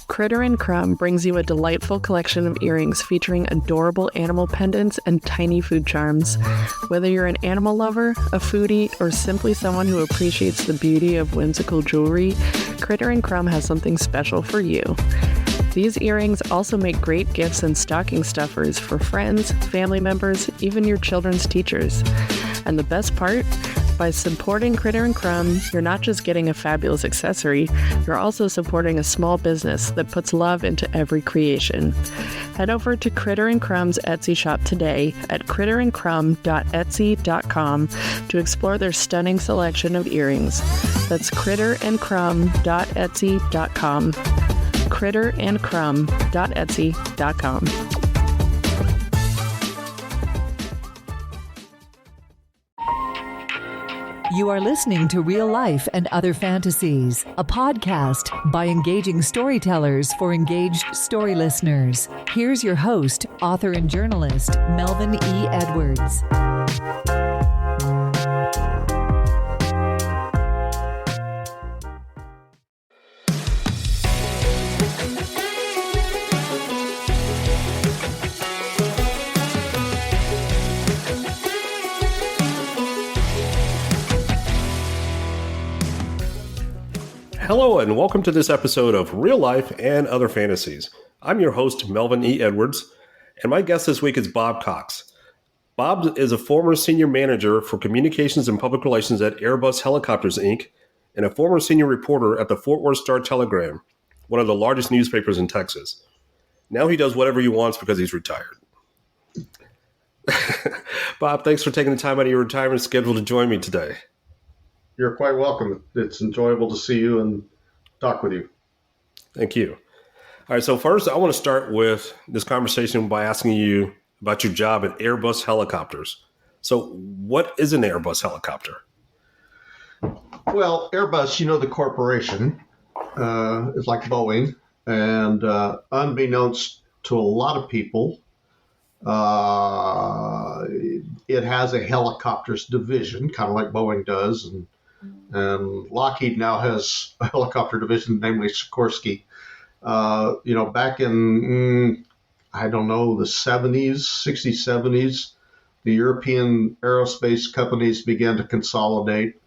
Critter & Crumb brings you a delightful collection of earrings featuring adorable animal pendants and tiny food charms. Whether you're an animal lover, a foodie, or simply someone who appreciates the beauty of whimsical jewelry, Critter & Crumb has something special for you. These earrings also make great gifts and stocking stuffers for friends, family members, even your children's teachers. And the best part? By supporting Critter & Crumb, you're not just getting a fabulous accessory, you're also supporting a small business that puts love into every creation. Head over to Critter & Crumb's Etsy shop today at critterandcrumb.etsy.com to explore their stunning selection of earrings. That's critterandcrumb.etsy.com. critterandcrumb.etsy.com. You are listening to Real Life and Other Fantasies, a podcast by engaging storytellers for engaged story listeners. Here's your host, author and journalist, Melvin E. Edwards. Hello and welcome to this episode of Real Life and Other Fantasies. I'm your host, Melvin E. Edwards, and my guest this week is Bob Cox. Bob is a former senior manager for communications and public relations at Airbus Helicopters, Inc., and a former senior reporter at the Fort Worth Star-Telegram, one of the largest newspapers in Texas. Now he does whatever he wants because he's retired. Bob, thanks for taking the time out of your retirement schedule to join me today. You're quite welcome. It's enjoyable to see you and talk with you. Thank you. All right, so first I want to start with this conversation by asking you about your job at Airbus Helicopters. So what is an Airbus helicopter? Well, Airbus, the corporation, is like Boeing. And unbeknownst to a lot of people, it has a helicopters division, kind of like Boeing does. And Lockheed now has a helicopter division, namely Sikorsky. Back in, the 60s, 70s, the European aerospace companies began to consolidate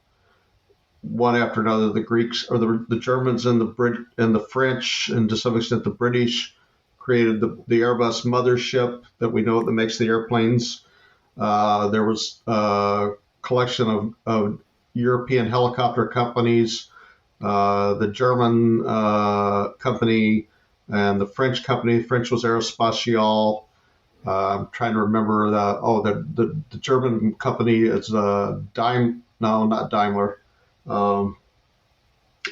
one after another. The Greeks or the Germans and the French, and to some extent the British, created the Airbus mothership that we know that makes the airplanes. There was a collection of European helicopter companies, the German company and the French company. The French was Aerospatiale. I'm trying to remember the German company is not Daimler. I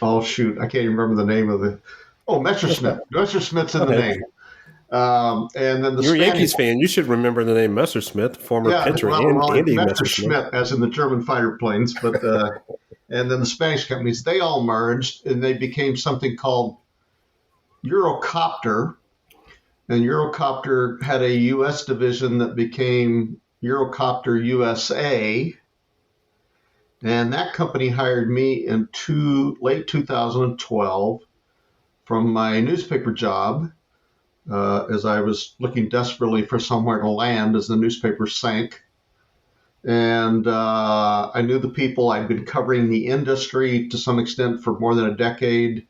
can't even remember the name of Messerschmitt. Messerschmitt's in the name. And then You're a Yankees fan. You should remember the name Messerschmitt, former pitcher, Andy Messerschmitt. As in the German fighter planes. But and then the Spanish companies, they all merged and they became something called Eurocopter. And Eurocopter had a U.S. division that became Eurocopter USA. And that company hired me in late 2012 from my newspaper job. As I was looking desperately for somewhere to land as the newspaper sank. And I knew the people. I'd been covering the industry to some extent for more than a decade,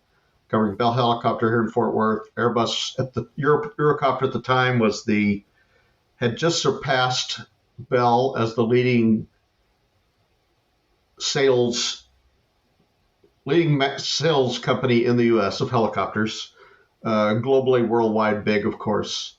covering Bell Helicopter here in Fort Worth. Airbus at the Eurocopter at the time had just surpassed Bell as the leading sales company in the U.S. of helicopters. Globally, worldwide, big, of course.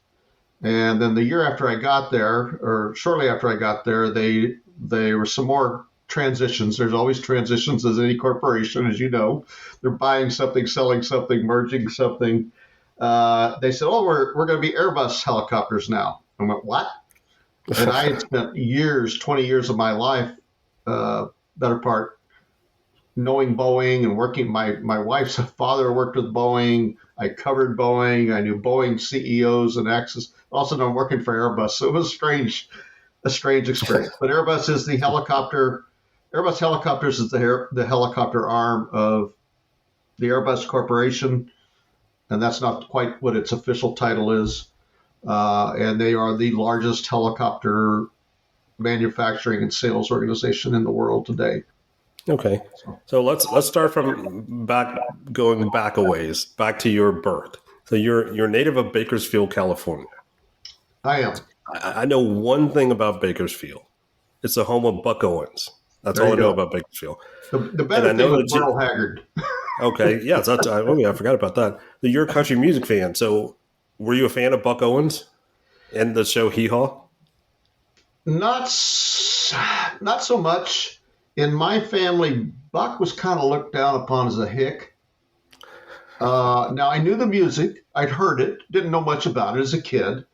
And then the year after I got there, or shortly after I got there, there were some more transitions. There's always transitions as any corporation, as you know. They're buying something, selling something, merging something. They said, we're going to be Airbus helicopters now. I went, what? And I had spent 20 years of my life, better part, knowing Boeing and working. My wife's father worked with Boeing. I covered Boeing. I knew Boeing CEOs and exes. Also, I'm working for Airbus, so it was a strange experience. But Airbus is the helicopter Airbus Helicopters is the helicopter arm of the Airbus Corporation, and that's not quite what its official title is. And they are the largest helicopter manufacturing and sales organization in the world today. Okay, so let's start from going back a ways, back to your birth. So you're native of Bakersfield, California. I am. I know one thing about Bakersfield. It's the home of Buck Owens. That's all I know about Bakersfield. The better thing was Merle Haggard. Okay, yeah, I forgot about that. You're a country music fan, so were you a fan of Buck Owens and the show Hee Haw? Not so much. In my family, Buck was kind of looked down upon as a hick. Now, I knew the music. I'd heard it. Didn't know much about it as a kid.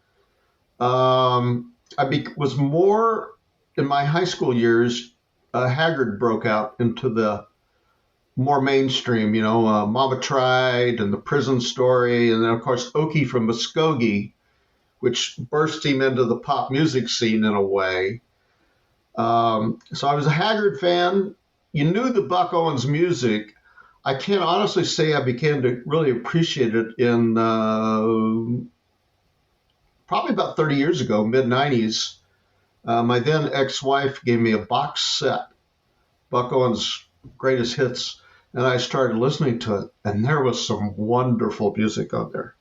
Was more, in my high school years, Haggard broke out into the more mainstream, Mama Tried and The Prison Story. And then, of course, Okie from Muskogee, which burst him into the pop music scene in a way. So I was a Haggard fan. You knew the Buck Owens music. I can't honestly say I began to really appreciate it in probably about 30 years ago, mid-90s. My then ex-wife gave me a box set, Buck Owens' greatest hits, and I started listening to it, and there was some wonderful music on there.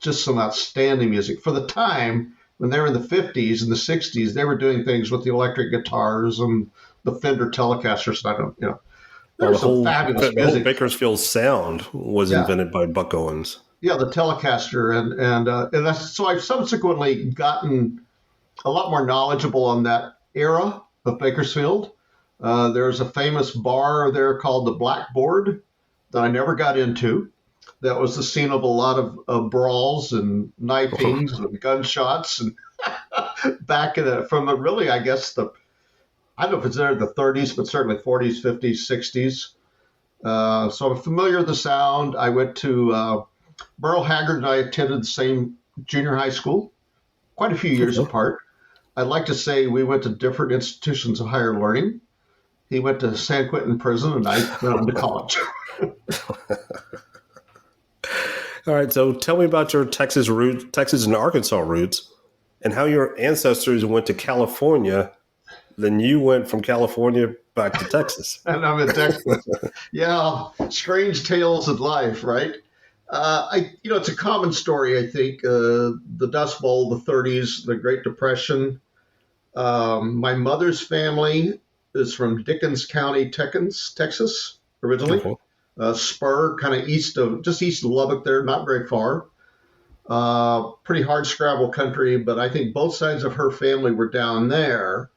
Just some outstanding music. For the time, when they were in the 50s and the 60s, they were doing things with the electric guitars and the Fender Telecasters. There was some fabulous music. The whole Bakersfield sound was invented by Buck Owens. Yeah, the Telecaster, and that's, so I've subsequently gotten a lot more knowledgeable on that era of Bakersfield. There's a famous bar there called the Blackboard that I never got into. That was the scene of a lot of brawls and knifings and gunshots, and back in I don't know if it's there in the 30s, but certainly 40s, 50s, 60s. So I'm familiar with the sound. I went to Merle Haggard and I attended the same junior high school, quite a few years apart. I'd like to say we went to different institutions of higher learning. He went to San Quentin Prison, and I went on to college. All right, so tell me about your Texas and Arkansas roots, and how your ancestors went to California. Then you went from California back to Texas. And I'm in Texas. Yeah, strange tales of life, right? It's a common story, I think. The Dust Bowl, the 30s, the Great Depression. My mother's family is from Dickens County, Texas, originally. Okay. Spur, kind of east of Lubbock there, not very far. Pretty hard scrabble country, but I think both sides of her family were down there.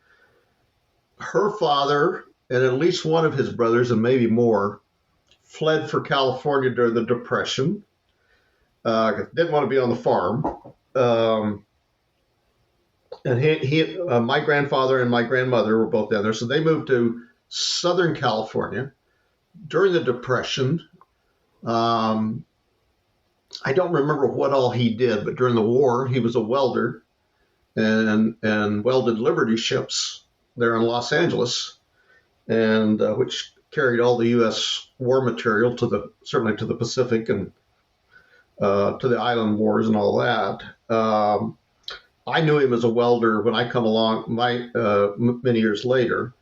Her father and at least one of his brothers, and maybe more, fled for California during the Depression. Didn't want to be on the farm. And my grandfather and my grandmother were both down there. So they moved to Southern California during the Depression. I don't remember what all he did, but during the war, he was a welder and welded Liberty ships there in Los Angeles, and which carried all the U.S. war material certainly to the Pacific and to the island wars and all that. I knew him as a welder when I come along many years later.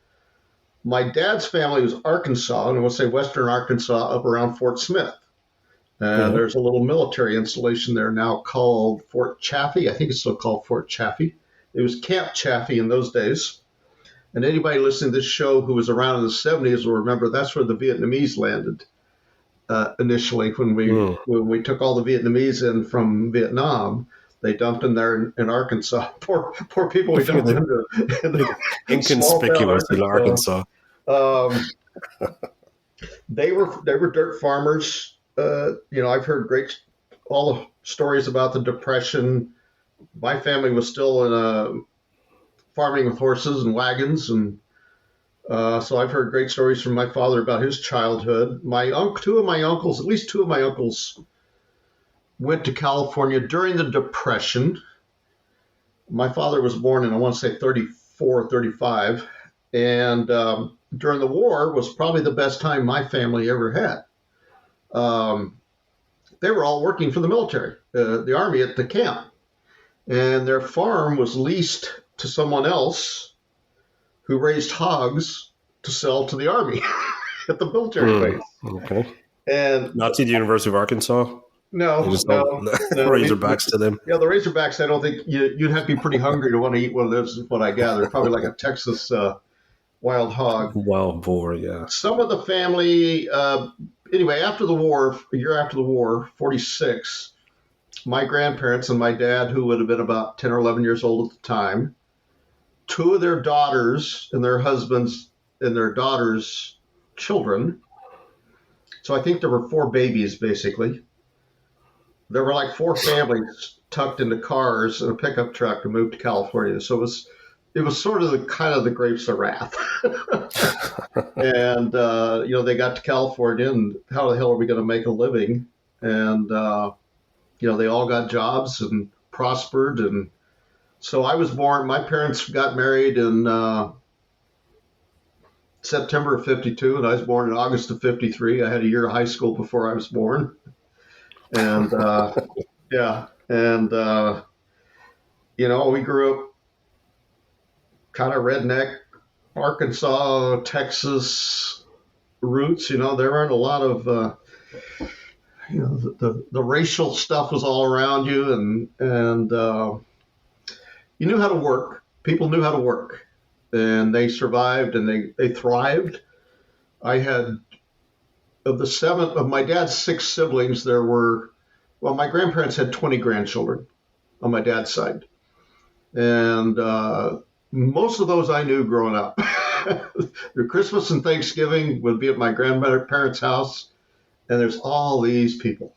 My dad's family was Arkansas, and I want to say Western Arkansas, up around Fort Smith. There's a little military installation there now called Fort Chaffee. I think it's still called Fort Chaffee. It was Camp Chaffee in those days. And anybody listening to this show who was around in the 70s will remember that's where the Vietnamese landed initially when we took all the Vietnamese in from Vietnam. They dumped them there in Arkansas. Poor people we dumped into inconspicuous in Arkansas. They were dirt farmers. I've heard all the stories about the Depression. My family was still farming with horses and wagons, and so I've heard great stories from my father about his childhood. At least two of my uncles went to California during the Depression. My father was born in, I want to say, 34, 35. And during the war was probably the best time my family ever had. They were all working for the military, the Army at the camp. And their farm was leased to someone else who raised hogs to sell to the Army at the military base. Okay. And not to the University of Arkansas? No. Razorbacks to them? Yeah, the Razorbacks, I don't think you'd have to be pretty hungry to want to eat one of those, is what I gather. Probably like a Texas wild hog. Wild boar, yeah. Some of the family, anyway, after the war, a year after the war, 46, my grandparents and my dad, who would have been about 10 or 11 years old at the time, two of their daughters and their husbands and their daughters' children. So I think there were 4 babies, basically. There were like 4 families tucked into cars in a pickup truck to move to California. So it was sort of the grapes of wrath. And, they got to California, and how the hell are we going to make a living? And, they all got jobs and prospered. And so I was born, my parents got married in September of 52, and I was born in August of 53. I had a year of high school before I was born. And, we grew up kind of redneck, Arkansas, Texas roots. There weren't a lot of, the racial stuff was all around you, and you knew how to work. People knew how to work, and they survived and they thrived. I had, of my dad's 6 siblings, my grandparents had 20 grandchildren on my dad's side. And most of those I knew growing up. Their Christmas and Thanksgiving would be at my grandparents' house, and there's all these people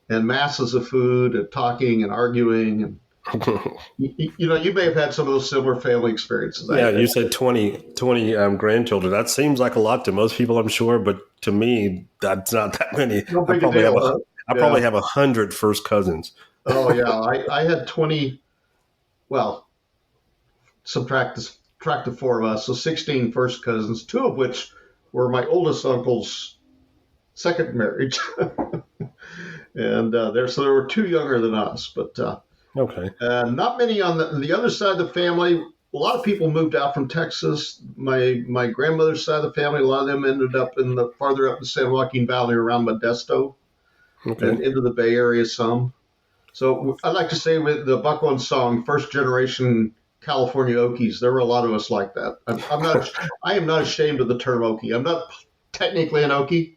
and masses of food and talking and arguing. And you may have had some of those similar family experiences. Yeah, you said 20 grandchildren. That seems like a lot to most people, I'm sure, but to me, that's not that many. No big deal. I probably have 100 first cousins. Oh yeah, I had 20. Well, subtract the 4 of us, so 16 first cousins, 2 of which were my oldest uncle's second marriage. And so there were 2 younger than us, but okay. Not many on the other side of the family. A lot of people moved out from Texas. My grandmother's side of the family, a lot of them ended up farther up the San Joaquin Valley around Modesto, and into the Bay Area some. So I like to say with the Buckhorn song, first generation California Okies, there were a lot of us like that. I am not ashamed of the term Okie. I'm not technically an Okie,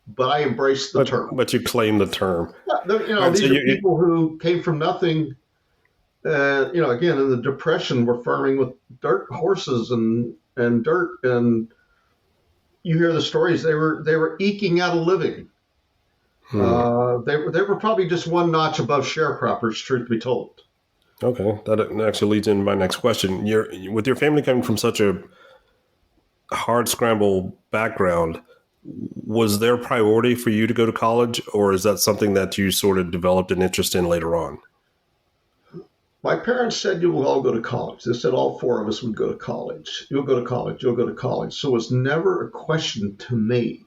but I embrace the term. But you claim the term. Yeah, these are people who came from nothing. Again, in the Depression, were farming with dirt horses and dirt, and you hear the stories. They were eking out a living. They were probably just one notch above sharecroppers, truth be told. Okay, that actually leads into my next question. With your family coming from such a hard scramble background, was there priority for you to go to college, or is that something that you sort of developed an interest in later on? My parents said you will all go to college. They said all 4 of us would go to college. You'll go to college. You'll go to college. So it was never a question to me.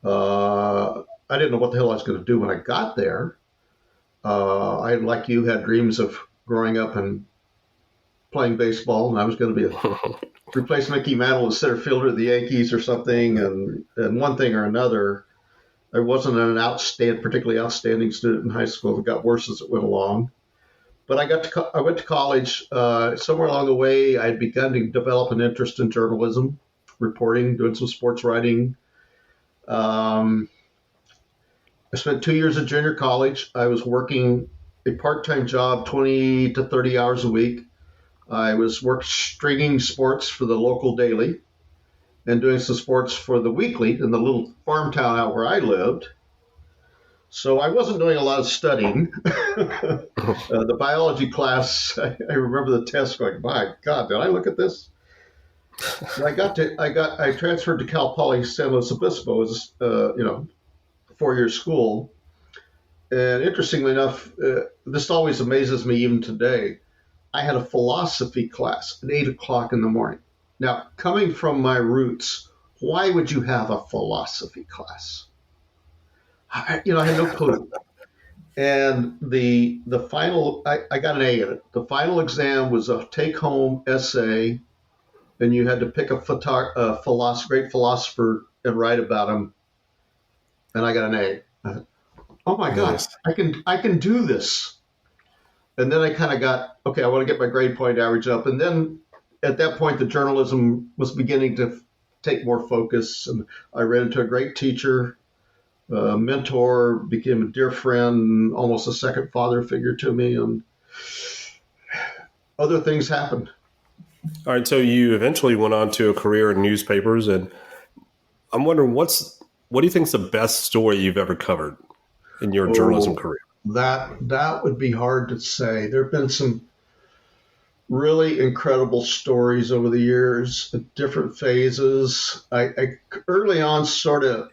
I didn't know what the hell I was going to do when I got there. I, like you, had dreams of growing up and playing baseball, and I was going to replace Mickey Mantle as center fielder of the Yankees or something, and one thing or another. I wasn't an particularly outstanding student in high school. It got worse as it went along. But I went to college. Somewhere along the way, I had begun to develop an interest in journalism, reporting, doing some sports writing. I spent 2 years at junior college. I was working a part-time job, 20 to 30 hours a week. I was stringing sports for the local daily and doing some sports for the weekly in the little farm town out where I lived. So I wasn't doing a lot of studying. The biology class, I remember the test going, my God, did I look at this? And I transferred to Cal Poly San Luis Obispo as, 4-year school. And interestingly enough, this always amazes me even today. I had a philosophy class at 8 o'clock in the morning. Now, coming from my roots, why would you have a philosophy class? I had no clue. And the final, I got an A in it. The final exam was a take-home essay, and you had to pick a great philosopher and write about him. And I got an A. I thought, oh my God, Nice. I can do this. And then I kind of got, okay, I want to get my grade point average up. And then at that point, the journalism was beginning to take more focus. And I ran into a great teacher, mentor, became a dear friend, almost a second father figure to me. And other things happened. All right, so you eventually went on to a career in newspapers, and I'm wondering what do you think is the best story you've ever covered in your journalism career? That would be hard to say. There have been some really incredible stories over the years at different phases. I early on sort of,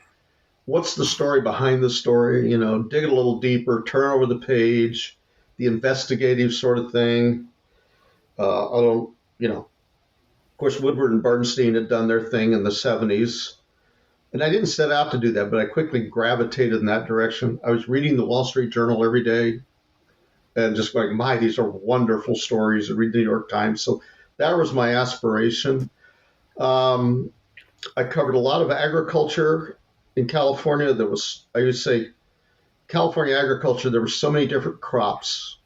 what's the story behind the story? Dig it a little deeper, turn over the page, the investigative sort of thing. Of course, Woodward and Bernstein had done their thing in the 70s. And I didn't set out to do that, but I quickly gravitated in that direction. I was reading the Wall Street Journal every day and just going, these are wonderful stories, and read the New York Times. So that was my aspiration. I covered a lot of agriculture in California. I would say, California agriculture, there were so many different crops,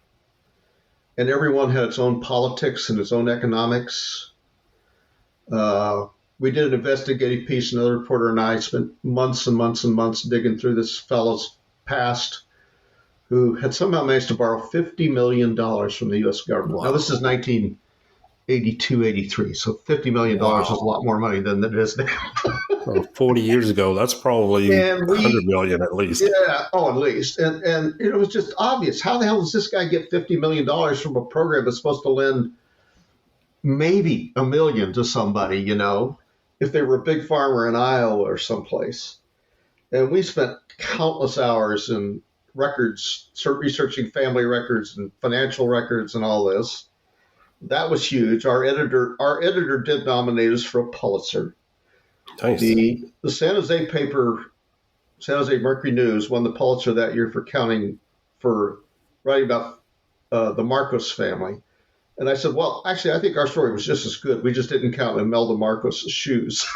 and everyone had its own politics and its own economics. We did an investigative piece, another reporter and I spent months and months and months digging through this fellow's past, who had somehow managed to borrow $50 million from the U.S. government. Wow. Now, this is 1982, 83, so $50 million is a lot more money than it is now. 40 years ago, that's probably $100 million at least. Yeah, at least. And it was just obvious. How the hell does this guy get $50 million from a program that's supposed to lend maybe $1 million to somebody, if they were a big farmer in Iowa or someplace? And we spent countless hours in records, researching family records and financial records and all this. That was huge. Our editor did nominate us for a Pulitzer. Nice. The San Jose paper, San Jose Mercury News, won the Pulitzer that year for writing about the Marcos family. And I said, well, actually, I think our story was just as good. We just didn't count Imelda Marcos' shoes.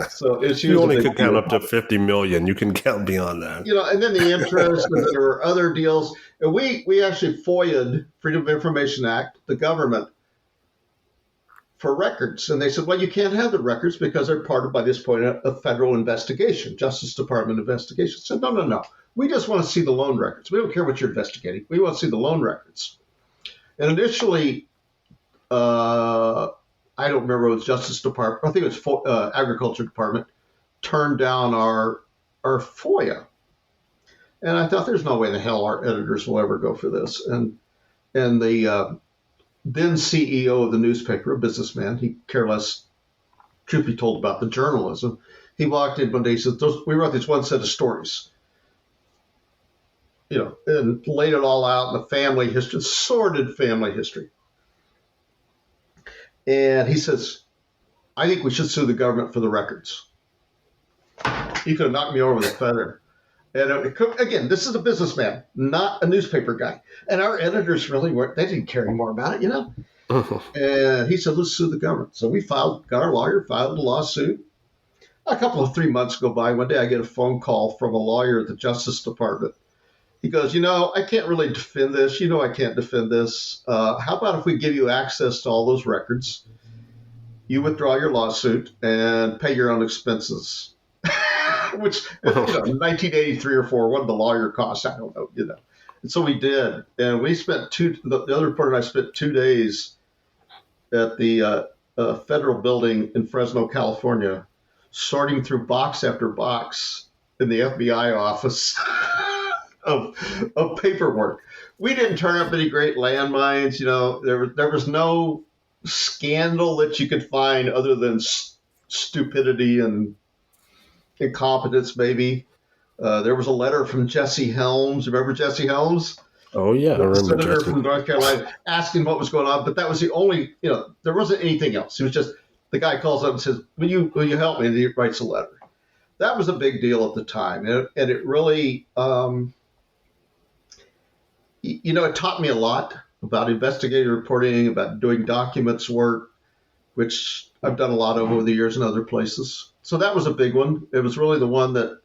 So you only could count up to 50 million. You can count beyond that. And then the interest, and there were other deals. And we actually FOIA'd, Freedom of Information Act, the government, for records. And they said, well, you can't have the records because they're part of, by this point, a federal investigation, Justice Department investigation. I said, no. We just want to see the loan records. We don't care what you're investigating. We want to see the loan records. And initially, I don't remember, it was Justice Department, I think it was Agriculture Department, turned down our FOIA. And I thought, there's no way in the hell our editors will ever go for this. And the then CEO of the newspaper, a businessman, he cared less, truth be told, about the journalism. He walked in one day, he said, we wrote this one set of stories, and laid it all out in the family history, sordid family history. And he says, I think we should sue the government for the records. He could have knocked me over with a feather. And again, this is a businessman, not a newspaper guy. And our editors really they didn't care anymore about it, And he said, let's sue the government. So we got our lawyer, filed a lawsuit. A couple of 3 months go by. One day I get a phone call from a lawyer at the Justice Department. He goes, I can't really defend this. I can't defend this. How about if we give you access to all those records? You withdraw your lawsuit and pay your own expenses. Which, 1983 or 4, what did the lawyer cost? I don't know, And so we did. And we spent the other reporter and I spent 2 days at the federal building in Fresno, California, sorting through box after box in the FBI office of paperwork. We didn't turn up any great landmines. There was no scandal that you could find other than stupidity and incompetence, maybe. There was a letter from Jesse Helms. Remember Jesse Helms? Oh, yeah. I The remember senator Jesse. from North Carolina asking what was going on, but that was the only, there wasn't anything else. It was just the guy calls up and says, will you help me? And he writes a letter. That was a big deal at the time. And it really, it taught me a lot about investigative reporting, about doing documents work, which I've done a lot of over the years in other places. So that was a big one. It was really the one that,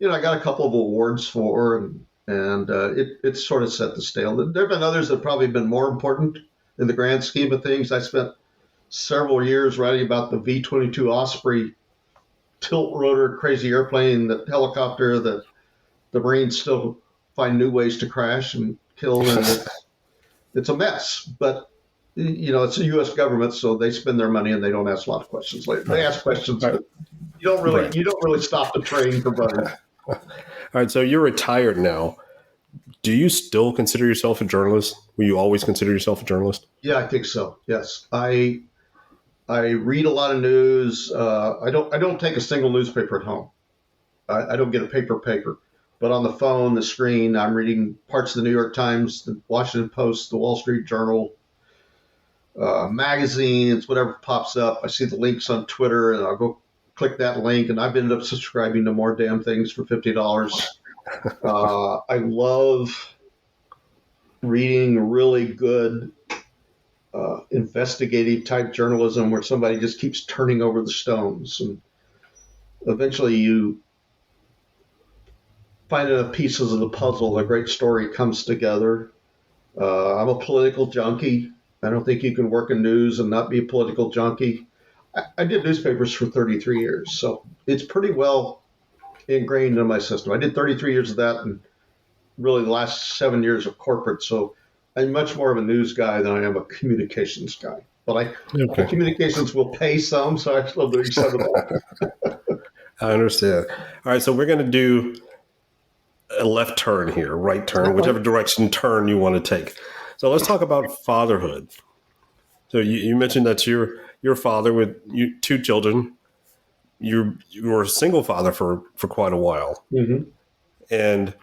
I got a couple of awards for, and it sort of set the scale. There have been others that have probably been more important in the grand scheme of things. I spent several years writing about the V-22 Osprey tilt rotor crazy airplane, the helicopter that the Marines still find new ways to crash and kill, and it's a mess. But it's the U.S. government, so they spend their money and they don't ask a lot of questions. They ask questions, but you don't really stop the train for money. All right, so you're retired now. Do you still consider yourself a journalist? Will you always consider yourself a journalist? Yeah, I think so. Yes, I read a lot of news. I don't take a single newspaper at home. I don't get a paper, but on the phone, the screen, I'm reading parts of the New York Times, the Washington Post, the Wall Street Journal, magazines, whatever pops up. I see the links on Twitter, and I'll go click that link, and I've ended up subscribing to more damn things for $50. I love reading really good investigative type journalism where somebody just keeps turning over the stones, and eventually you find enough pieces of the puzzle, a great story comes together. I'm a political junkie. I don't think you can work in news and not be a political junkie. I did newspapers for 33 years, so it's pretty well ingrained in my system. I did 33 years of that and really the last 7 years of corporate, so I'm much more of a news guy than I am a communications guy. But the communications will pay some, so I still doing some of that. I understand. All right, so we're going to do a left turn here, right turn, whichever direction turn you want to take. So let's talk about fatherhood. So you mentioned that you're a father with two children. You were a single father for quite a while. Mm-hmm. And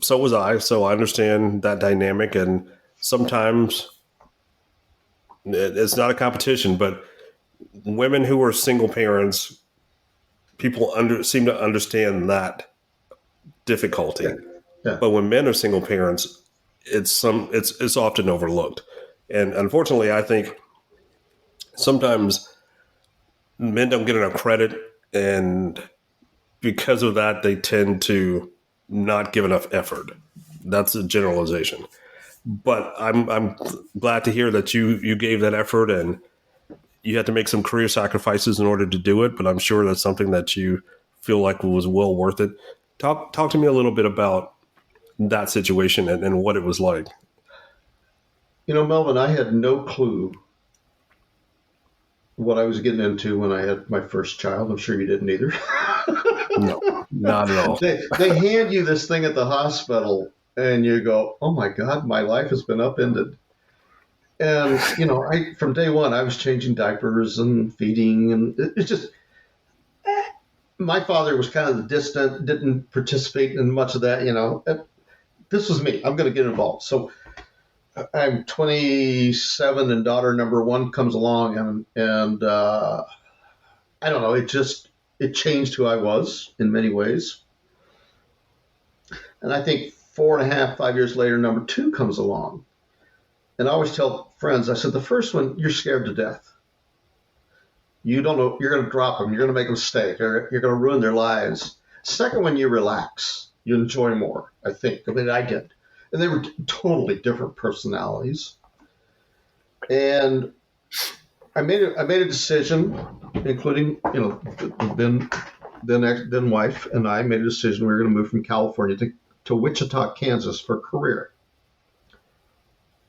so was I. So I understand that dynamic. And sometimes it's not a competition, but women who are single parents, people seem to understand that difficulty. Yeah. But when men are single parents, it's often overlooked. And unfortunately, I think sometimes men don't get enough credit, and because of that, they tend to not give enough effort. That's a generalization. But I'm glad to hear that you gave that effort, and you had to make some career sacrifices in order to do it. But I'm sure that's something that you feel like was well worth it. Talk to me a little bit about that situation and what it was like. Melvin, I had no clue what I was getting into when I had my first child. I'm sure you didn't either. No, not at all. They hand you this thing at the hospital and you go, oh my God, my life has been upended. And, from day one, I was changing diapers and feeding, and it's just, my father was kind of the distant, didn't participate in much of that, This was me. I'm going to get involved. So I'm 27 and daughter number one comes along, and I don't know, it changed who I was in many ways. And I think 4.5, 5 years later, number two comes along. And I always tell friends, I said, the first one, you're scared to death. You don't know, you're going to drop them. You're going to make a mistake. You're going to ruin their lives. Second one, you relax. You enjoy more, I think. I mean, I did. And they were totally different personalities. And I made a decision, including, then wife and I made a decision. We were going to move from California to Wichita, Kansas for a career.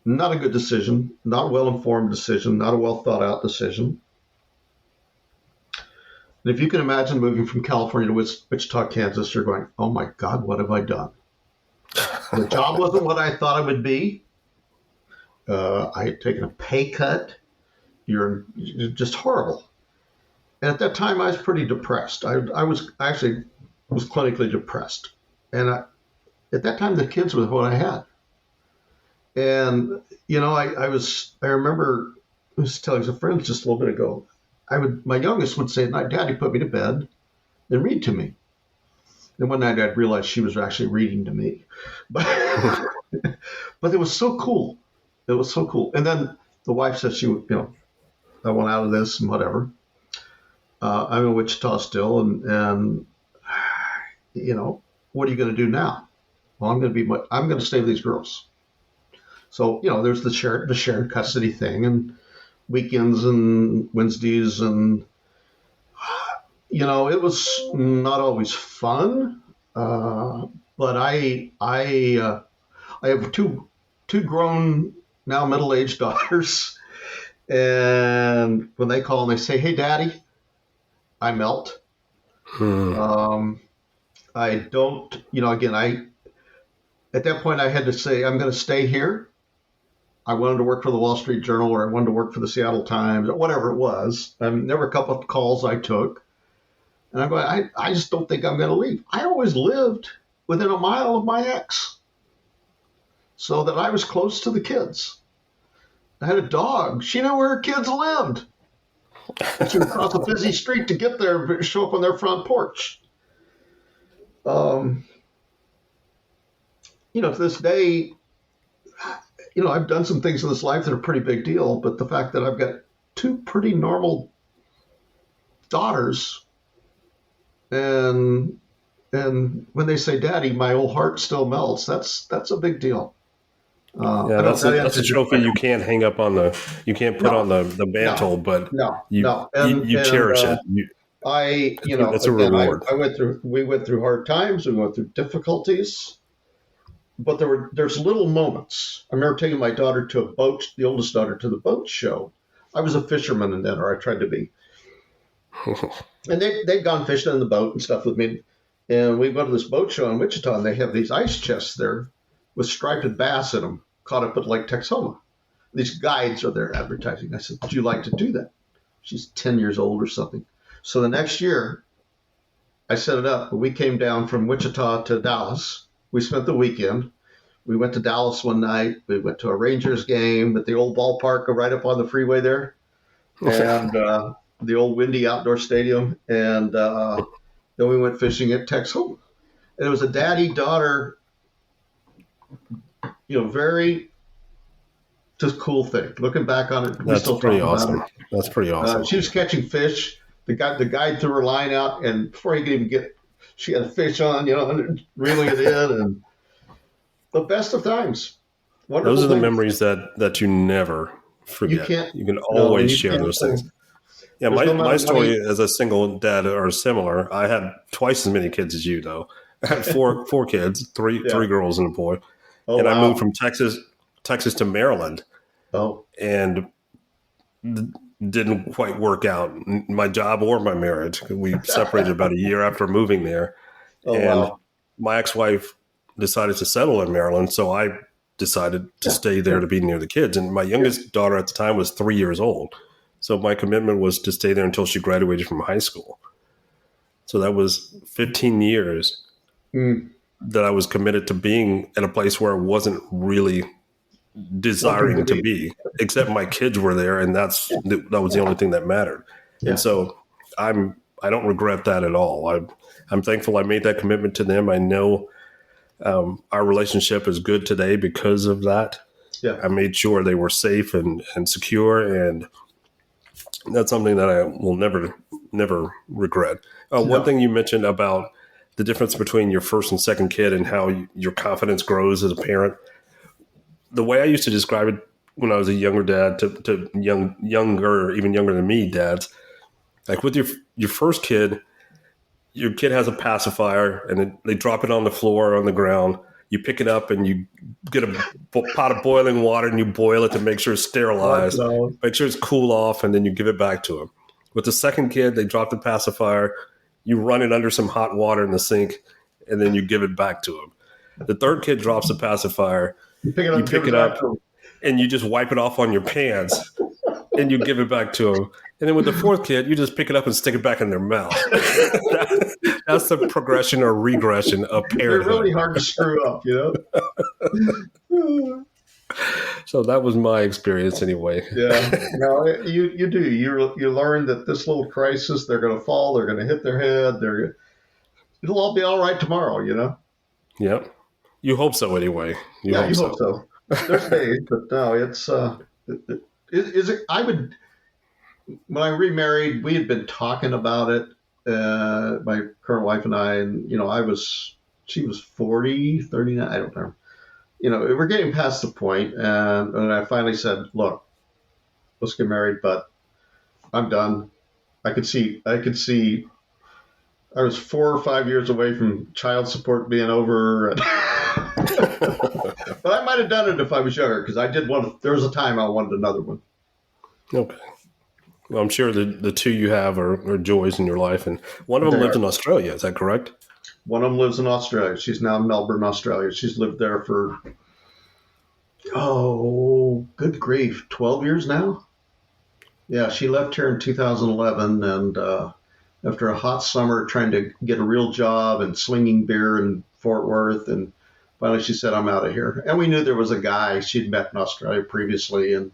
Not a good decision, not a well-informed decision, not a well-thought-out decision. And if you can imagine moving from California to Wichita, Kansas, you're going, oh my God, what have I done? The job wasn't what I thought it would be. I had taken a pay cut. You're just horrible. And at that time, I was pretty depressed. I was clinically depressed. And at that time, the kids were what I had. And, I remember, I was telling some friends just a little bit ago, my youngest would say at night, Daddy, put me to bed and read to me. And one night I'd realized she was actually reading to me. But, but it was so cool. It was so cool. And then the wife said she would, I want out of this and whatever. I'm in Wichita still. And what are you going to do now? Well, I'm going to stay with these girls. So, there's the shared custody thing and weekends and Wednesdays and, it was not always fun. But I have two grown, now middle-aged daughters. And when they call and they say, hey, Daddy, I melt. I don't, at that point I had to say, I'm going to stay here. I wanted to work for the Wall Street Journal or I wanted to work for the Seattle Times or whatever it was. There were a couple of calls I took. And I'm going, I just don't think I'm going to leave. I always lived within a mile of my ex so that I was close to the kids. I had a dog. She knew where her kids lived. She would cross a busy street to get there and show up on their front porch. To this day, I've done some things in this life that are a pretty big deal, but the fact that I've got two pretty normal daughters, and when they say Daddy, my old heart still melts. That's a big deal. That's a trophy you can't hang up on you can't put on the mantle, but you cherish it. That's a reward. We went through hard times. We went through difficulties. But there's little moments. I remember taking my daughter to the oldest daughter, to the boat show. I was a fisherman then, or I tried to be. And they'd gone fishing in the boat and stuff with me. And we went to this boat show in Wichita, and they have these ice chests there with striped bass in them, caught up at Lake Texoma. These guides are there advertising. I said, would you like to do that? She's 10 years old or something. So the next year, I set it up. We came down from Wichita to Dallas. We spent the weekend. We went to Dallas one night. We went to a Rangers game at the old ballpark right up on the freeway there, and the old windy outdoor stadium. And then we went fishing at Texoma. And it was a daddy-daughter, very just cool thing. Looking back on it, that's pretty awesome. That's pretty awesome. She was catching fish. The guide threw her line out, and before he could even get, she had a fish on, and reeling it in, and the best of times. Wonderful those are the things. memories that you never forget. You can always share those things. Yeah, my story as a single dad are similar. I had twice as many kids as you, though. I had four kids, three girls and a boy. Oh, and wow. I moved from Texas to Maryland. Oh. And didn't quite work out, my job or my marriage. We separated about a year after moving there. Oh, and wow. my ex-wife decided to settle in Maryland, so I decided to stay there to be near the kids. And my youngest daughter at the time was 3 years old. So my commitment was to stay there until she graduated from high school. So that was 15 years that I was committed to being at a place where I wasn't really desiring to be, except my kids were there, and that was the only thing that mattered. And so I don't regret that at all. I'm thankful I made that commitment to them. I know our relationship is good today because of that. Yeah. I made sure they were safe and secure, and that's something that I will never regret. One thing you mentioned about the difference between your first and second kid and how your confidence grows as a parent. The way I used to describe it when I was a younger dad to younger, even younger than me dads, like with your first kid, your kid has a pacifier and they drop it on the floor or on the ground. You pick it up and you get a pot of boiling water and you boil it to make sure it's sterilized, make sure it's cool off, and then you give it back to them. With the second kid, they drop the pacifier, you run it under some hot water in the sink, and then you give it back to them. The third kid drops the pacifier, you pick it up, and you just wipe it off on your pants. and you give it back to them. And then with the fourth kid, you just pick it up and stick it back in their mouth. That's the progression or regression of parenthood. They're really hard to screw up, So that was my experience anyway. Yeah, no, you do. You learn that this little crisis, they're going to fall, they're going to hit their head, it'll all be all right tomorrow, Yep. You hope so anyway. You hope so. There's days, but no, it's when I remarried, we had been talking about it, my current wife and I, and she was 40, 39, I don't know. We're getting past the point, and I finally said, look, let's get married, but I'm done. I could see I was 4 or 5 years away from child support being over. But I might have done it if I was younger, because there was a time I wanted another one. Okay. Well, I'm sure the two you have are joys in your life, and one of them lives in Australia. Is that correct? One of them lives in Australia. She's now in Melbourne, Australia. She's lived there for, good grief, 12 years now? Yeah, she left here in 2011, and after a hot summer trying to get a real job and slinging beer in Fort Worth, and finally she said, I'm out of here. And we knew there was a guy she'd met in Australia previously, and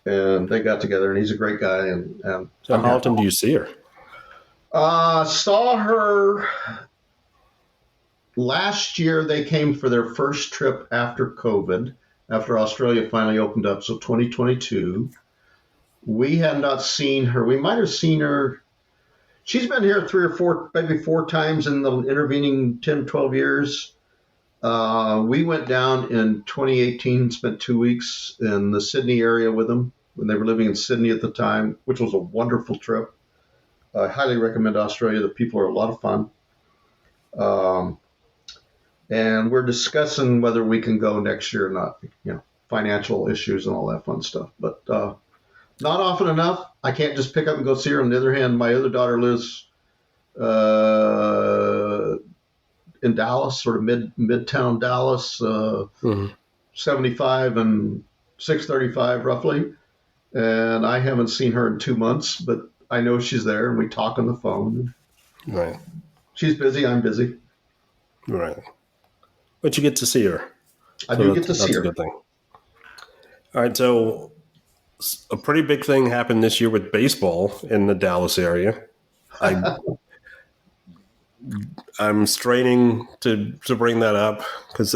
and they got together, and he's a great guy. And so how often do you see her? Saw her last year. They came for their first trip after COVID, after Australia finally opened up, so 2022. We had not seen her. We might have seen her. She's been here 3 or 4, maybe 4 times in the intervening 10, 12 years. We went down in 2018, spent 2 weeks in the Sydney area with them when they were living in Sydney at the time, which was a wonderful trip. I highly recommend Australia. The people are a lot of fun. And we're discussing whether we can go next year or not, financial issues and all that fun stuff. But not often enough. I can't just pick up and go see her. On the other hand, my other daughter lives in Dallas, sort of midtown Dallas, 75 and 635 roughly. And I haven't seen her in 2 months, but I know she's there, and we talk on the phone. Right. She's busy. I'm busy. Right. But you get to see her. I do get to see her. That's a good thing. All right. So a pretty big thing happened this year with baseball in the Dallas area. I'm straining to bring that up because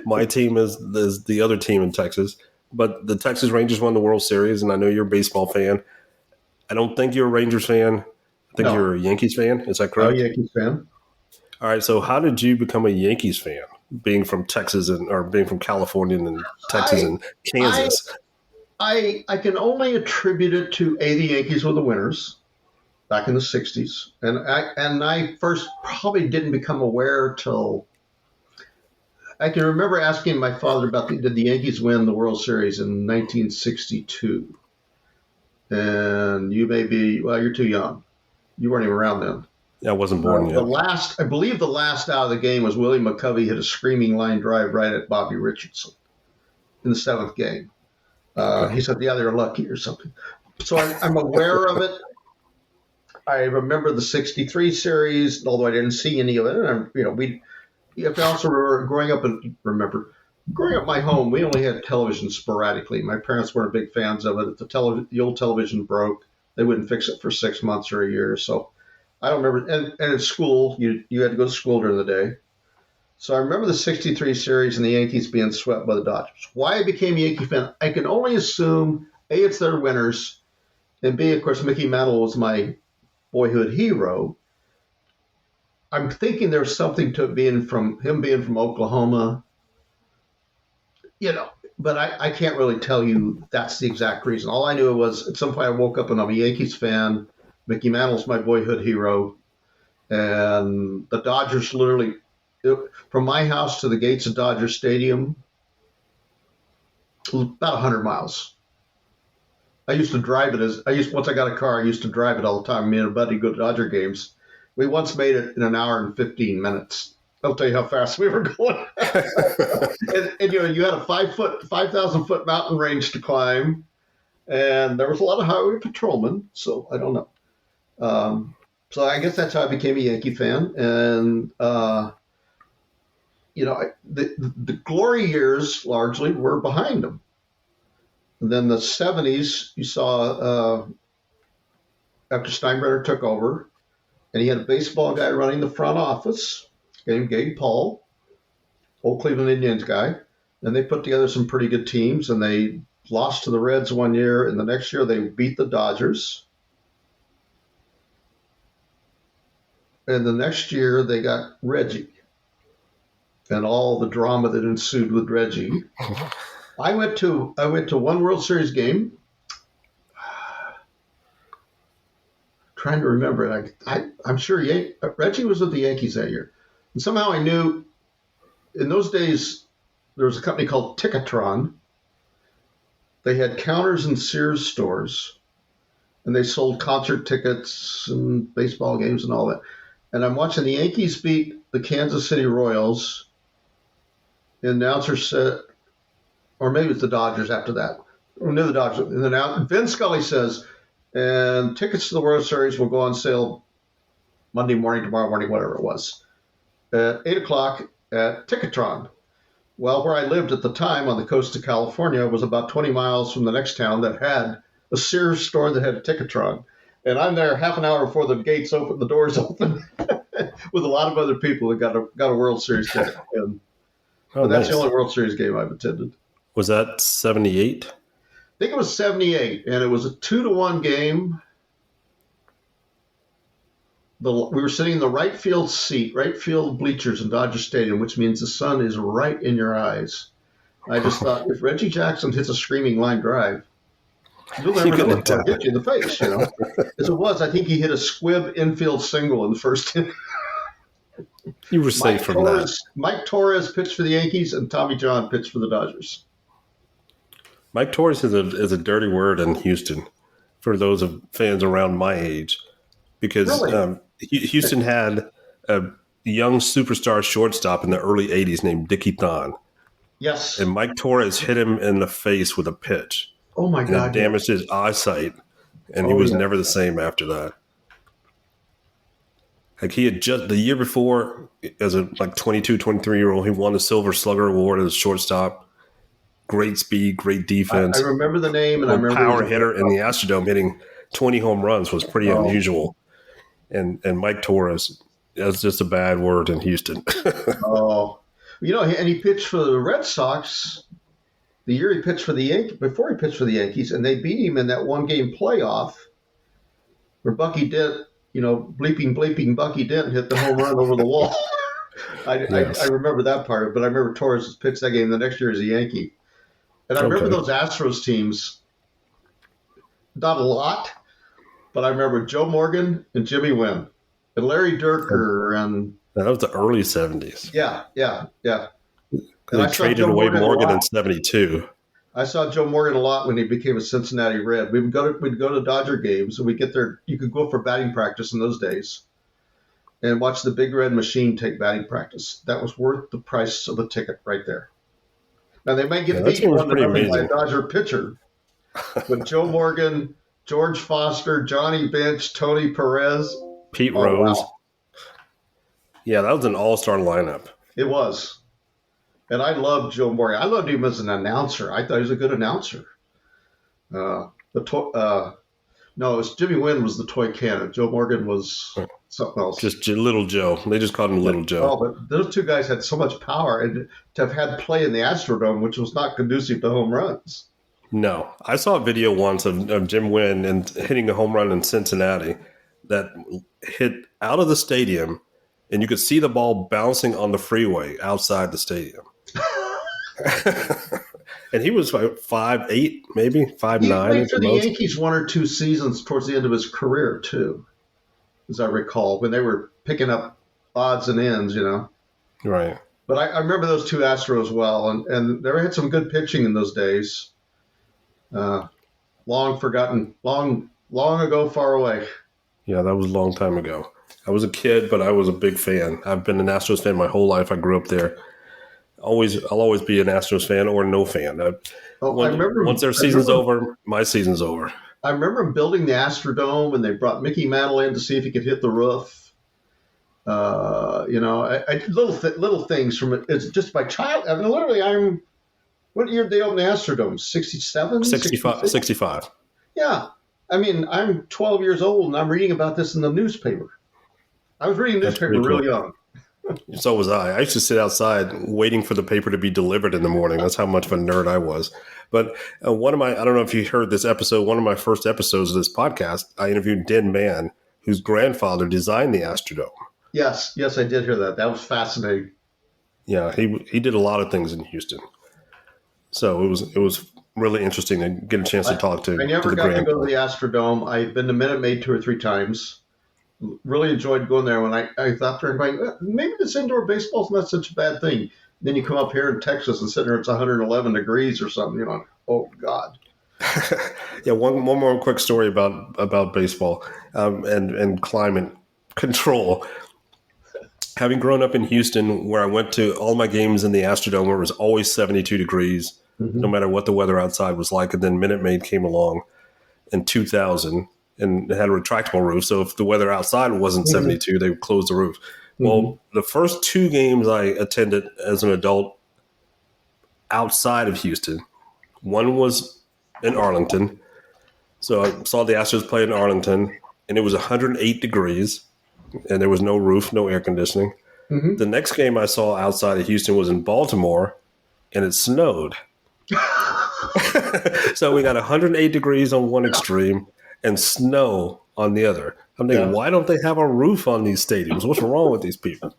my team is the other team in Texas. But the Texas Rangers won the World Series, and I know you're a baseball fan. I don't think you're a Rangers fan. I think you're a Yankees fan. Is that correct? I'm a Yankees fan. All right. So how did you become a Yankees fan, being from Texas or being from California and then Texas and Kansas? I can only attribute it to the Yankees were the winners back in the 60s. And I first probably didn't become aware till I can remember asking my father about did the Yankees win the World Series in 1962? And you may be, you're too young. You weren't even around then. I wasn't born yet. I believe the last out of the game was Willie McCovey hit a screaming line drive right at Bobby Richardson in the 7th game. He said, they're lucky or something. So I'm aware of it. I remember the 63 series, although I didn't see any of it. And you have to also remember growing up in my home, we only had television sporadically. My parents weren't big fans of it. If the old television broke, they wouldn't fix it for 6 months or a year. So I don't remember. And at school, you had to go to school during the day. So I remember the 63 series and the Yankees being swept by the Dodgers. Why I became a Yankee fan, I can only assume, A, it's their winners, and B, of course, Mickey Mantle was my boyhood hero. I'm thinking there's something to him being from Oklahoma, but I can't really tell you that's the exact reason. All I knew was at some point I woke up and I'm a Yankees fan. Mickey Mantle's my boyhood hero. And the Dodgers literally, from my house to the gates of Dodger Stadium, about 100 miles. I used to drive it once I got a car, I used to drive it all the time. Me and a buddy go to Dodger games. We once made it in an hour and 15 minutes. I'll tell you how fast we were going. and you had a 5,000 foot mountain range to climb, and there was a lot of highway patrolmen. So I don't know. So I guess that's how I became a Yankee fan. And the glory years largely were behind them. And then the 70s, you saw after Steinbrenner took over, and he had a baseball guy running the front office named Gabe Paul, old Cleveland Indians guy. And they put together some pretty good teams, and they lost to the Reds one year, and the next year they beat the Dodgers. And the next year they got Reggie and all the drama that ensued with Reggie. I went to one World Series game. Trying to remember it. I'm sure Reggie was with the Yankees that year. And somehow I knew in those days there was a company called Ticketron. They had counters in Sears stores, and they sold concert tickets and baseball games and all that. And I'm watching the Yankees beat the Kansas City Royals. The announcer said, or maybe it's the Dodgers after that. Or no, the Dodgers. And then Vin Scully says, and tickets to the World Series will go on sale Monday morning, tomorrow morning, whatever it was, at 8 o'clock at Ticketron. Well, where I lived at the time on the coast of California was about 20 miles from the next town that had a Sears store that had a Ticketron. And I'm there half an hour before the gates open, the doors open, with a lot of other people that got a World Series ticket. And that's the only World Series game I've attended. Was that 78? I think it was 78, and it was a 2-1 game. We were sitting in the right field bleachers in Dodger Stadium, which means the sun is right in your eyes. I just thought, if Reggie Jackson hits a screaming line drive, you'll never know it's going to hit you in the face, As it was, I think he hit a squib infield single in the first inning. You were safe from that. Mike Torres pitched for the Yankees, and Tommy John pitched for the Dodgers. Mike Torres is a dirty word in Houston for those of fans around my age, because really? Houston had a young superstar shortstop in the early 80s named Dickie Thon. Yes. And Mike Torres hit him in the face with a pitch. Oh, my God. And it damaged his eyesight, and he was never the same after that. Like he had just the year before, as a 22, 23-year-old, he won the Silver Slugger Award as a shortstop. Great speed, great defense. I remember the name, and I remember power hitter in the Astrodome hitting 20 home runs was pretty unusual. And Mike Torres, that's just a bad word in Houston. And he pitched for the Red Sox the year he pitched for the Yankees, before he pitched for the Yankees, and they beat him in that one-game playoff where Bucky Dent, bleeping Bucky Dent hit the home run over the wall. I remember that part, but I remember Torres pitched that game the next year as a Yankee. And I remember those Astros teams, not a lot, but I remember Joe Morgan and Jimmy Wynn and Larry Dierker. And that was the early 70s. Yeah. They traded away Morgan in 72. I saw Joe Morgan a lot when he became a Cincinnati Red. We'd go to Dodger games, and we'd get there. You could go for batting practice in those days and watch the Big Red Machine take batting practice. That was worth the price of the ticket right there. Now, they might get beat one by a Dodger pitcher, but Joe Morgan, George Foster, Johnny Bench, Tony Perez. Pete Rose. Wow. Yeah, that was an all-star lineup. It was. And I loved Joe Morgan. I loved him as an announcer. I thought he was a good announcer. No, it was Jimmy Wynn was the toy cannon. Joe Morgan was something else. Just Little Joe. They just called him Little Joe. Oh, but those two guys had so much power, and to have had play in the Astrodome, which was not conducive to home runs. No. I saw a video once of Jim Wynn and hitting a home run in Cincinnati that hit out of the stadium, and you could see the ball bouncing on the freeway outside the stadium. And he was 5'8", maybe 5'9". He played for the Yankees 1 or 2 seasons towards the end of his career, too, as I recall, when they were picking up odds and ends, Right. But I remember those two Astros well, and they had some good pitching in those days. Long forgotten, long ago, far away. Yeah, that was a long time ago. I was a kid, but I was a big fan. I've been an Astros fan my whole life. I grew up there. I'll always be an Astros fan or no fan. Oh, I remember. Once their season's over, my season's over. I remember building the Astrodome, and they brought Mickey Mantle in to see if he could hit the roof. I did little things from it. It's just my child. I mean, literally, what year did they open the Astrodome? 67? 65. Yeah. I mean, I'm 12 years old, and I'm reading about this in the newspaper. I was reading the newspaper real young. So was I. I used to sit outside waiting for the paper to be delivered in the morning. That's how much of a nerd I was. But I don't know if you heard this episode, one of my first episodes of this podcast, I interviewed Den Mann, whose grandfather designed the Astrodome. Yes, I did hear that. That was fascinating. Yeah, he did a lot of things in Houston. So it was really interesting to get a chance to talk to. I never got to go to the Astrodome. I've been to Minute Maid 2 or 3 times. Really enjoyed going there. When I thought there, maybe this indoor baseball's not such a bad thing. Then you come up here in Texas and sit there, it's 111 degrees or something. You're like, oh God. Yeah, one more quick story about baseball and climate control. Having grown up in Houston, where I went to all my games in the Astrodome, where it was always 72 degrees, no matter what the weather outside was like, and then Minute Maid came along in 2000. And it had a retractable roof. So if the weather outside wasn't 72, they would close the roof. Well, the first 2 games I attended as an adult outside of Houston, one was in Arlington. So I saw the Astros play in Arlington, and it was 108 degrees, and there was no roof, no air conditioning. The next game I saw outside of Houston was in Baltimore, and it snowed. So we got 108 degrees on one extreme and snow on the other. I'm thinking, why don't they have a roof on these stadiums? What's wrong with these people?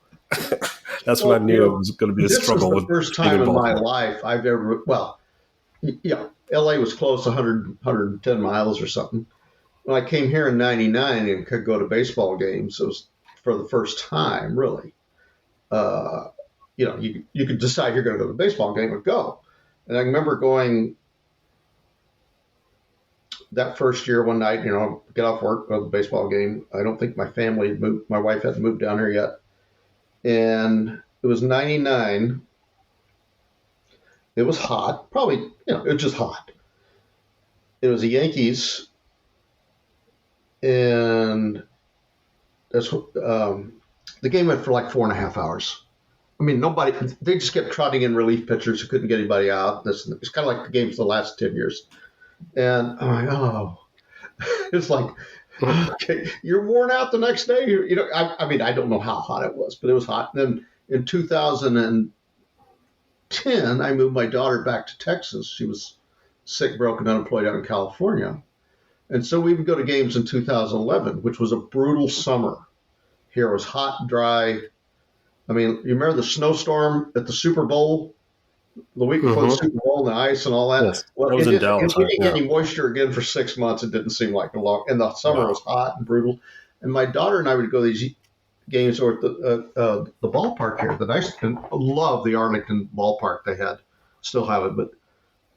That's when I knew it was going to be a struggle. This was the first time in my life I've ever, LA was close 110 miles or something. When I came here in 99 and could go to baseball games, it was for the first time, really. You could decide you're going to go to the baseball game and go. And I remember going that first year one night, get off work, go to the baseball game. I don't think my family had moved. My wife hadn't moved down here yet. And it was 99. It was hot. Probably, it was just hot. It was the Yankees. And that's the game went for like 4.5 hours. I mean, they just kept trotting in relief pitchers who couldn't get anybody out. It's kind of like the games the last 10 years. And I'm like, it's like, okay, you're worn out the next day. I don't know how hot it was, but it was hot. And then in 2010, I moved my daughter back to Texas. She was sick, broken, unemployed out in California. And so we would go to games in 2011, which was a brutal summer. Here it was hot, dry. I mean, you remember the snowstorm at the Super Bowl? The week before the Super Bowl and the ice and all that. Yes, well, it was in Dallas. We didn't get any moisture again for 6 months. It didn't seem like a long. And the summer was hot and brutal. And my daughter and I would go to these games or at the ballpark here. That I love the Arlington ballpark they had, still have it. But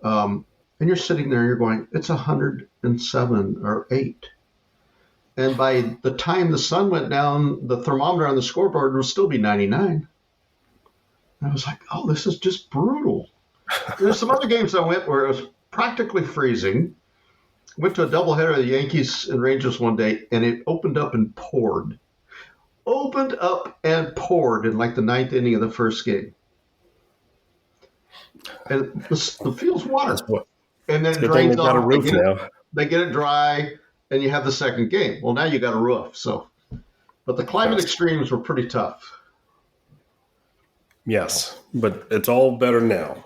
and you're sitting there, and you're going, it's 107 or 8. And by the time the sun went down, the thermometer on the scoreboard would still be 99. I was like, oh, this is just brutal. There's some other games I went where it was practically freezing. Went to a doubleheader of the Yankees and Rangers one day, and it opened up and poured. Opened up and poured in like the 9th inning of the first game. And the field's water. And then it drains off. Got a roof now. They get it dry, and you have the second game. Well, now you got a roof. But the climate extremes were pretty tough. Yes, but it's all better now.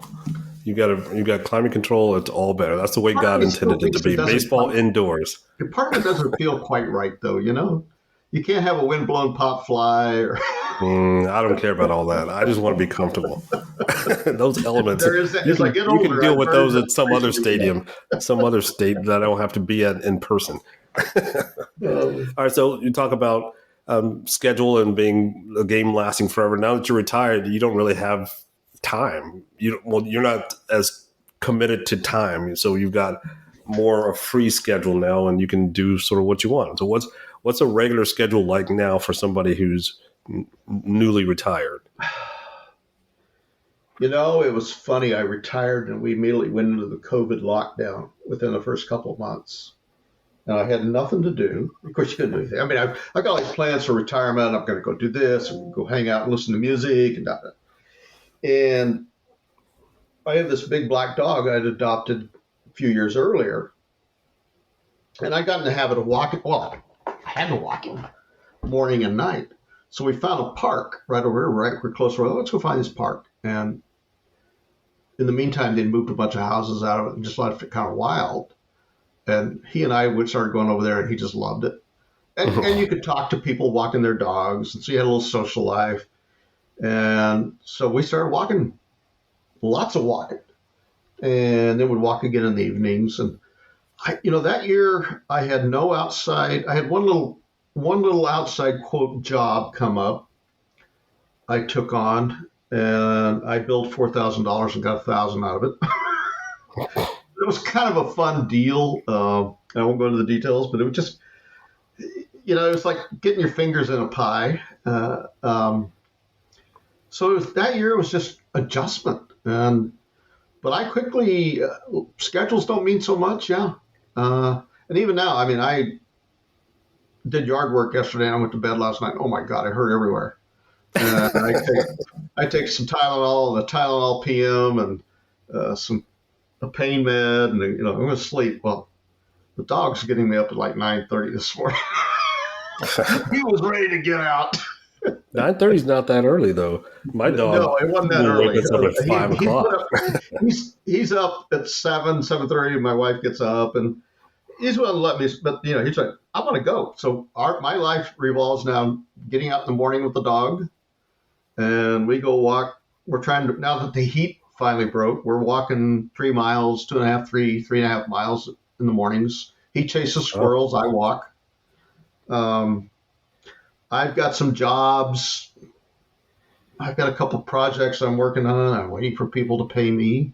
You got climate control. It's all better. That's the way God intended it to be. Baseball indoors. Part of it doesn't feel quite right, though. You can't have a windblown pop fly. I don't care about all that. I just want to be comfortable. Those elements. You can deal with those at some other stadium, some other state that I don't have to be at in person. All right, so you talk about schedule and being a game lasting forever. Now that you're retired, you don't really have time. You're not as committed to time. So you've got more a free schedule now, and you can do sort of what you want. So what's a regular schedule like now for somebody who's newly retired? It was funny. I retired and we immediately went into the COVID lockdown within the first couple of months. And I had nothing to do. Of course, you couldn't do anything. I mean, I got like plans for retirement. I'm going to go do this and go hang out and listen to music and that. And I have this big black dog I'd adopted a few years earlier. And I got in the habit of walking. Well, I had to walk him morning and night. So we found a park right over here, right? We're close. Let's go find this park. And in the meantime, they'd moved a bunch of houses out of it and just left it kind of wild. And he and I would start going over there, and he just loved it. And you could talk to people walking their dogs, and so you had a little social life. And so we started walking, lots of walking, and then we'd walk again in the evenings. And that year I had no outside. I had one little outside quote job come up. I took on, and I billed $4,000 and got $1,000 out of it. It was kind of a fun deal. I won't go into the details, but it was just, it was like getting your fingers in a pie. So that year it was just adjustment. But I quickly, schedules don't mean so much, yeah. And even now, I mean, I did yard work yesterday and I went to bed last night. Oh my God, I hurt everywhere. I take some Tylenol, the Tylenol PM, and a pain med, and I'm going to sleep. Well, the dog's getting me up at like 9:30 this morning. He was ready to get out. 9:30 is not that early, though. My dog. No, it wasn't that early. Wakes up at 5 o'clock. He's up at 7:30. My wife gets up, and he's willing to let me. But he's like, I want to go. So my life revolves now getting out in the morning with the dog, and we go walk. We're trying to, now that the heat finally broke, we're walking 3 miles, 2.5, 3.5 miles in the mornings. He chases squirrels. I walk. I've got some jobs. I've got a couple projects I'm working on. I'm waiting for people to pay me.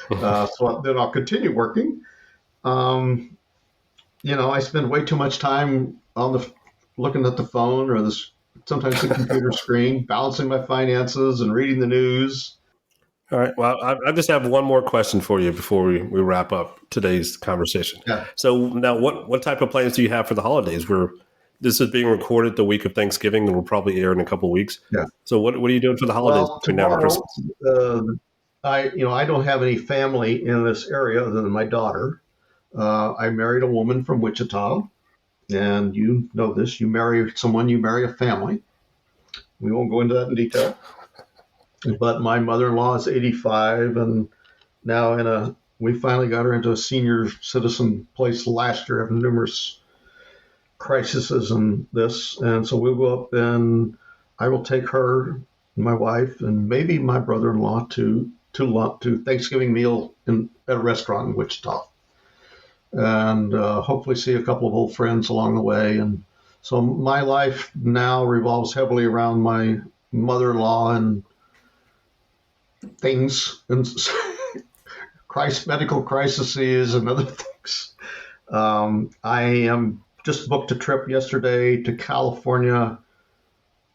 So then I'll continue working. I spend way too much time looking at the phone or sometimes the computer screen, balancing my finances and reading the news. All right. Well, I just have one more question for you before we wrap up today's conversation. Yeah. So now what type of plans do you have for the holidays? This is being recorded the week of Thanksgiving and will probably air in a couple of weeks. Yeah. So what are you doing for the holidays between now and Christmas? I don't have any family in this area other than my daughter. I married a woman from Wichita, and you know this. You marry someone, you marry a family. We won't go into that in detail. But my mother-in-law is 85, and now we finally got her into a senior citizen place last year, having numerous crises and this. And so we'll go up and I will take her, my wife, and maybe my brother-in-law to Thanksgiving meal at a restaurant in Wichita. And hopefully see a couple of old friends along the way. And so my life now revolves heavily around my mother-in-law and things and medical crises and other things. I am just booked a trip yesterday to California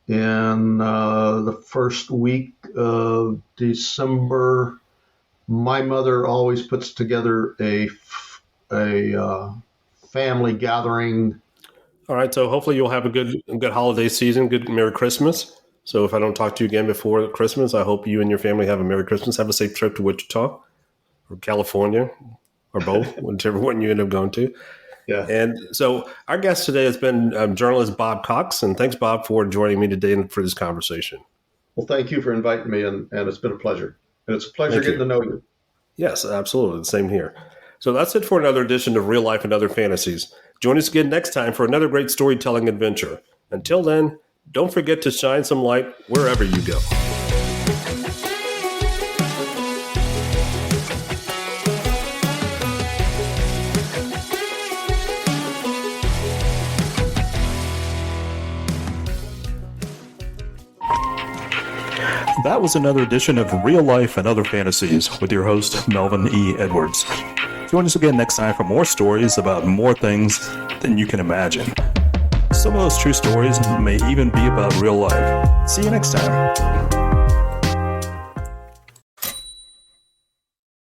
in the first week of December. My mother always puts together a family gathering. All right. So hopefully you'll have a good holiday season. Good Merry Christmas. So if I don't talk to you again before Christmas, I hope you and your family have a Merry Christmas. Have a safe trip to Wichita or California or both, whichever one you end up going to. Yeah. And so our guest today has been journalist Bob Cox. And thanks, Bob, for joining me today for this conversation. Well, thank you for inviting me, and it's been a pleasure. And it's a pleasure getting to know you. Yes, absolutely. Same here. So that's it for another edition of Real Life and Other Fantasies. Join us again next time for another great storytelling adventure. Until then, don't forget to shine some light wherever you go. That was another edition of Real Life and Other Fantasies with your host, Melvin E. Edwards. Join us again next time for more stories about more things than you can imagine. Some of those true stories may even be about real life. See you next time.